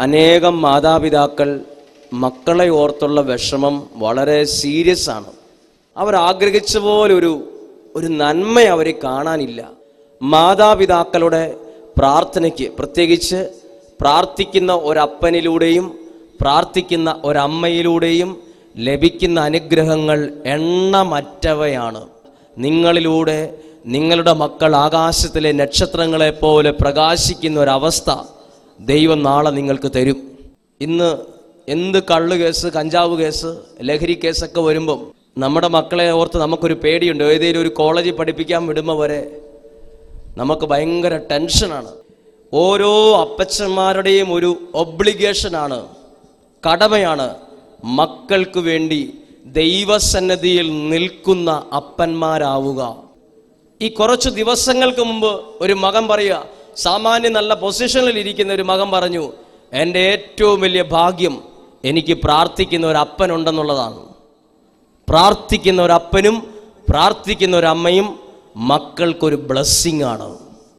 അനേകം മാതാപിതാക്കൾ മക്കളെ ഓർത്തുള്ള വിഷമം വളരെ സീരിയസ് ആണ്. അവർ ആഗ്രഹിച്ച പോലെ ഒരു നന്മ അവർ കാണാനില്ല. മാതാപിതാക്കളുടെ പ്രാർത്ഥനയ്ക്ക്, പ്രത്യേകിച്ച് പ്രാർത്ഥിക്കുന്ന ഒരപ്പനിലൂടെയും പ്രാർത്ഥിക്കുന്ന ഒരമ്മയിലൂടെയും ലഭിക്കുന്ന അനുഗ്രഹങ്ങൾ എണ്ണമറ്റവയാണ്. നിങ്ങളിലൂടെ നിങ്ങളുടെ മക്കൾ ആകാശത്തിലെ നക്ഷത്രങ്ങളെപ്പോലെ പ്രകാശിക്കുന്ന ഒരവസ്ഥ ദൈവം നാളെ നിങ്ങൾക്ക് തരും. ഇന്ന് എന്ത് കള്ള് കേസ്, കഞ്ചാവ് കേസ്, ലഹരി കേസൊക്കെ വരുമ്പം നമ്മുടെ മക്കളെ ഓർത്ത് നമുക്കൊരു പേടിയുണ്ട്. ഏതെങ്കിലും ഒരു കോളേജിൽ പഠിപ്പിക്കാൻ വിടുമ്പോൾ വരെ നമുക്ക് ഭയങ്കര ടെൻഷനാണ്. ഓരോ അപ്പച്ചന്മാരുടെയും ഒരു ഒബ്ലിഗേഷനാണ്, കടമയാണ് മക്കൾക്ക് വേണ്ടി ദൈവസന്നിധിയിൽ നിൽക്കുന്ന അപ്പന്മാരാവുക. ഈ കുറച്ച് ദിവസങ്ങൾക്ക് മുമ്പ് ഒരു മകൻ പറയുക, സാമാന്യം നല്ല പൊസിഷനിൽ ഇരിക്കുന്ന ഒരു മകൻ പറഞ്ഞു, എൻ്റെ ഏറ്റവും വലിയ ഭാഗ്യം എനിക്ക് പ്രാർത്ഥിക്കുന്ന ഒരു അപ്പനുണ്ടെന്നുള്ളതാണ്. പ്രാർത്ഥിക്കുന്ന ഒരപ്പനും പ്രാർത്ഥിക്കുന്ന ഒരമ്മയും മക്കൾക്കൊരു ബ്ലെസ്സിങ് ആണ്.